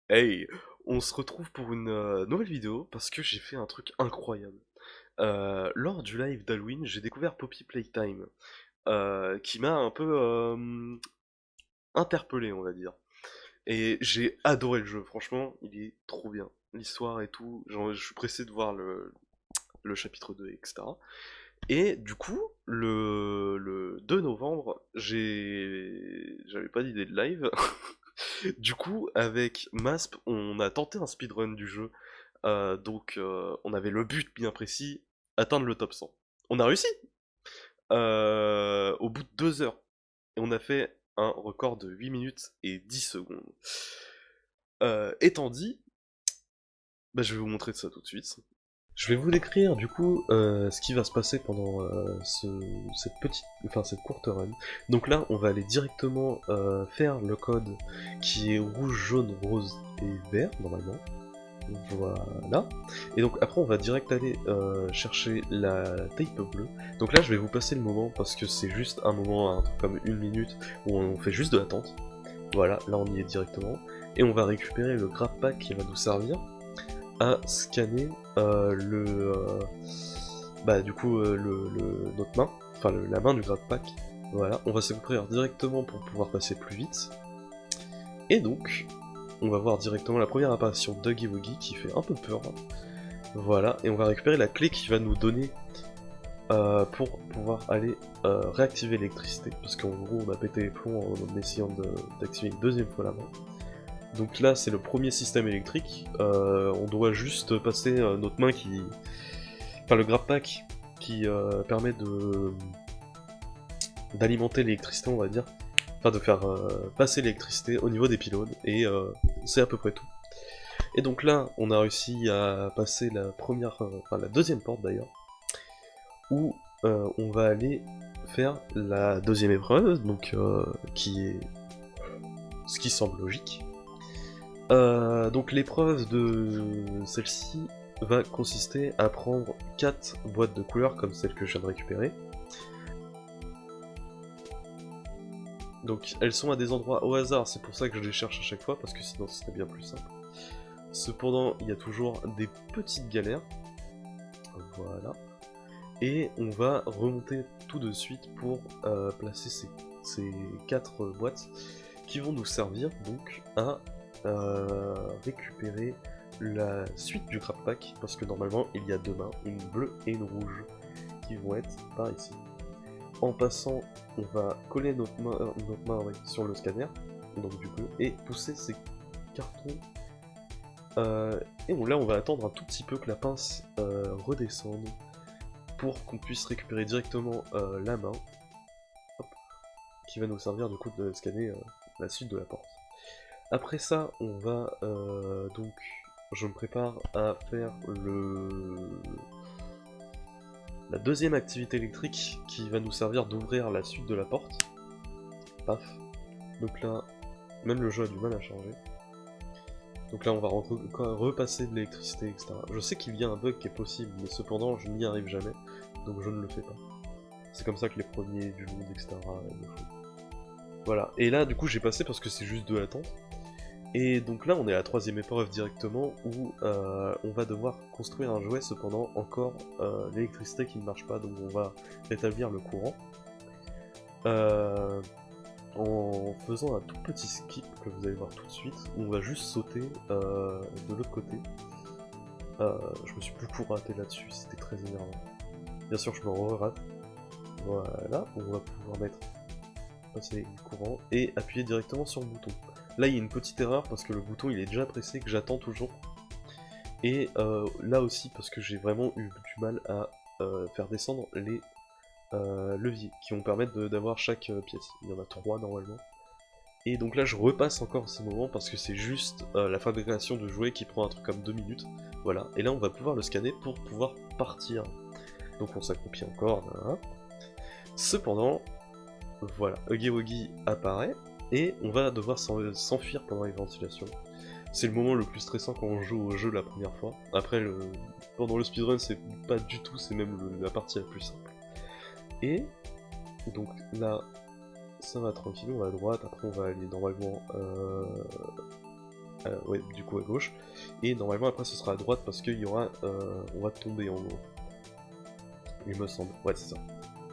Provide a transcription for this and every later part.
Hey, on se retrouve pour une nouvelle vidéo parce que j'ai fait un truc incroyable. Lors du live d'Halloween, j'ai découvert Poppy Playtime, qui m'a un peu interpellé, on va dire. Et j'ai adoré le jeu, franchement, il est trop bien. L'histoire et tout, je suis pressé de voir le chapitre 2, etc. Et du coup, le 2 novembre, j'avais pas d'idée de live. Du coup, avec Masp, on a tenté un speedrun du jeu. On avait le but bien précis, atteindre le top 100. On a réussi au bout de 2 heures. Et on a fait un record de 8 minutes et 10 secondes. Étant dit, bah, je vais vous montrer ça tout de suite. Je vais vous décrire du coup ce qui va se passer pendant cette courte run. Donc là, on va aller directement faire le code qui est rouge, jaune, rose et vert normalement. Voilà. Et donc après on va direct aller chercher la tape bleue. Donc là je vais vous passer le moment parce que c'est juste un moment, un truc comme une minute où on fait juste de l'attente. Voilà, là on y est directement. Et on va récupérer le grab pack qui va nous servir à scanner notre main, enfin la main du grab pack. Voilà, on va s'ouvrir directement pour pouvoir passer plus vite. Et donc, on va voir directement la première apparition d'Huggy Wuggy qui fait un peu peur. Voilà, et on va récupérer la clé qui va nous donner pour pouvoir aller réactiver l'électricité, parce qu'en gros on a pété les plombs en essayant d'activer une deuxième fois la main. Donc là c'est le premier système électrique, on doit juste passer notre main qui... Enfin le grab pack qui permet d'alimenter l'électricité on va dire, enfin de faire passer l'électricité au niveau des pylônes, et c'est à peu près tout. Et donc là, on a réussi à passer la première, enfin la deuxième porte d'ailleurs, où on va aller faire la deuxième épreuve, donc qui est ce qui semble logique. Donc l'épreuve de celle-ci va consister à prendre 4 boîtes de couleurs comme celle que je viens de récupérer. Donc elles sont à des endroits au hasard, c'est pour ça que je les cherche à chaque fois, parce que sinon ce serait bien plus simple. Cependant, il y a toujours des petites galères. Voilà. Et on va remonter tout de suite pour placer ces 4 boîtes qui vont nous servir donc à récupérer la suite du grab pack, parce que normalement il y a deux mains, une bleue et une rouge, qui vont être par ici. En passant, on va coller notre main ouais, sur le scanner, donc du bleu, et pousser ces cartons. Et là on va attendre un tout petit peu que la pince redescende pour qu'on puisse récupérer directement la main, hop, qui va nous servir du coup de scanner la suite de la porte. Après ça, on va donc, je me prépare à faire la deuxième activité électrique qui va nous servir d'ouvrir la suite de la porte. Paf. Donc là, même le jeu a du mal à charger. Donc là, on va repasser de l'électricité, etc. Je sais qu'il y a un bug qui est possible, mais cependant, je n'y arrive jamais, donc je ne le fais pas. C'est comme ça que les premiers du monde, etc. le font. Voilà, et là, du coup, j'ai passé parce que c'est juste de l'attente. Et donc là, on est à la troisième épreuve directement, où on va devoir construire un jouet, cependant, encore l'électricité qui ne marche pas, donc on va rétablir le courant. En faisant un tout petit skip que vous allez voir tout de suite, où on va juste sauter de l'autre côté. Je me suis beaucoup raté là-dessus, c'était très énervant. Bien sûr, je me re-rate. Voilà, on va pouvoir mettre passer le courant et appuyer directement sur le bouton. Là, il y a une petite erreur parce que le bouton il est déjà pressé, que j'attends toujours. Et là aussi, parce que j'ai vraiment eu du mal à faire descendre les leviers qui vont permettre d'avoir chaque pièce. Il y en a 3 normalement. Et donc là, je repasse encore ce moment parce que c'est juste la fabrication de jouets qui prend un truc comme 2 minutes. Voilà, et là, on va pouvoir le scanner pour pouvoir partir. Donc on s'accroupit encore. Hein. Cependant, voilà, Huggy Wuggy apparaît, et on va devoir s'enfuir pendant les ventilations. C'est le moment le plus stressant quand on joue au jeu la première fois. Après, pendant le speedrun, c'est pas du tout, c'est même la partie la plus simple. Et donc là, ça va tranquille, on va à droite, après on va aller normalement ouais, du coup à gauche, et normalement après ce sera à droite parce qu'il y aura, on va tomber en gros, il me semble, ouais c'est ça.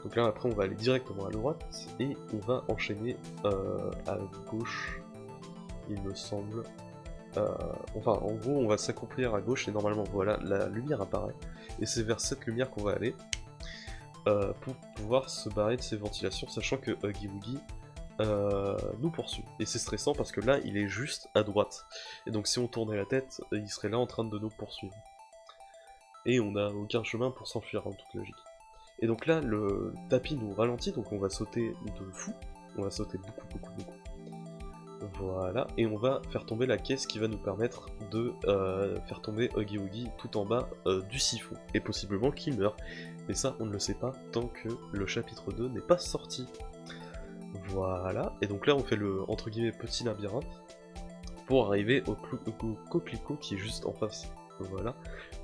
Donc là après on va aller directement à droite, et on va enchaîner à gauche, il me semble. Enfin en gros on va s'accomplir à gauche, et normalement voilà, la lumière apparaît, et c'est vers cette lumière qu'on va aller, pour pouvoir se barrer de ces ventilations, sachant que Huggy Wuggy nous poursuit. Et c'est stressant parce que là, il est juste à droite. Et donc si on tournait la tête, il serait là en train de nous poursuivre. Et on n'a aucun chemin pour s'enfuir en toute logique. Et donc là, le tapis nous ralentit, donc on va sauter de fou. On va sauter beaucoup. Voilà, et on va faire tomber la caisse qui va nous permettre de faire tomber Huggy Wuggy tout en bas du siphon. Et possiblement qu'il meurt. Mais ça, on ne le sait pas tant que le chapitre 2 n'est pas sorti. Voilà, et donc là on fait le entre guillemets petit labyrinthe pour arriver au coquelicot qui est juste en face, voilà,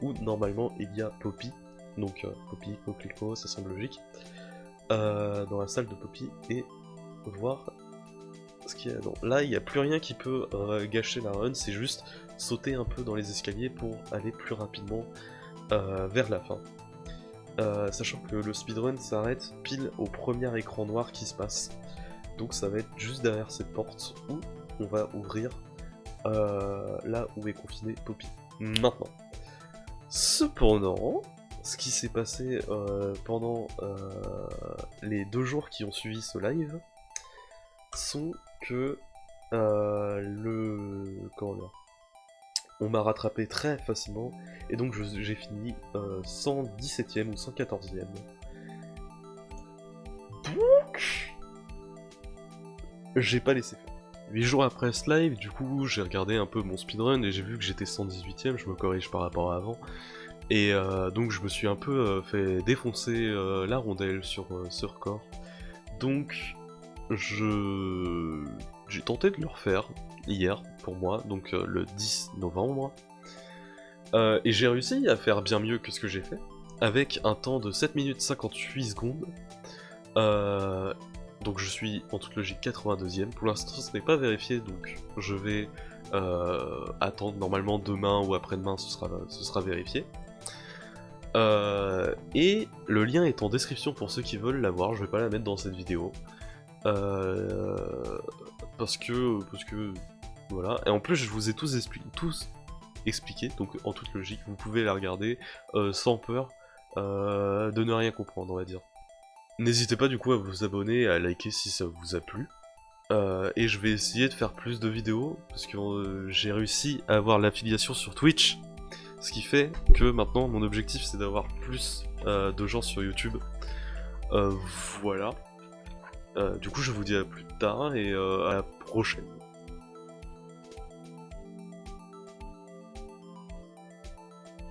où normalement il y a Poppy, donc Poppy, coquelicot, ça semble logique, dans la salle de Poppy, et voir ce qu'il y a dedans. Là il n'y a plus rien qui peut gâcher la run, c'est juste sauter un peu dans les escaliers pour aller plus rapidement vers la fin. Sachant que le speedrun s'arrête pile au premier écran noir qui se passe. Donc ça va être juste derrière cette porte où on va ouvrir là où est confiné Poppy. Maintenant. Cependant, ce qui s'est passé pendant les 2 jours qui ont suivi ce live sont que comment dire, on m'a rattrapé très facilement, et donc j'ai fini 117ème ou 114ème. Donc j'ai pas laissé faire. 8 jours après ce live, du coup, j'ai regardé un peu mon speedrun et j'ai vu que j'étais 118ème, je me corrige par rapport à avant. Et donc je me suis un peu fait défoncer la rondelle sur ce record. Donc j'ai tenté de le refaire hier pour moi, donc le 10 novembre. Et j'ai réussi à faire bien mieux que ce que j'ai fait, avec un temps de 7 minutes 58 secondes. Donc je suis en toute logique 82ème, pour l'instant ce n'est pas vérifié, donc je vais attendre, normalement demain ou après-demain ce sera vérifié. Et le lien est en description pour ceux qui veulent la voir, je vais pas la mettre dans cette vidéo. Parce que voilà, et en plus je vous ai tous expliqué, donc en toute logique vous pouvez la regarder sans peur de ne rien comprendre, on va dire. N'hésitez pas du coup à vous abonner et à liker si ça vous a plu. Et je vais essayer de faire plus de vidéos, parce que j'ai réussi à avoir l'affiliation sur Twitch, ce qui fait que maintenant mon objectif c'est d'avoir plus de gens sur YouTube. Voilà. Du coup je vous dis à plus tard et à la prochaine.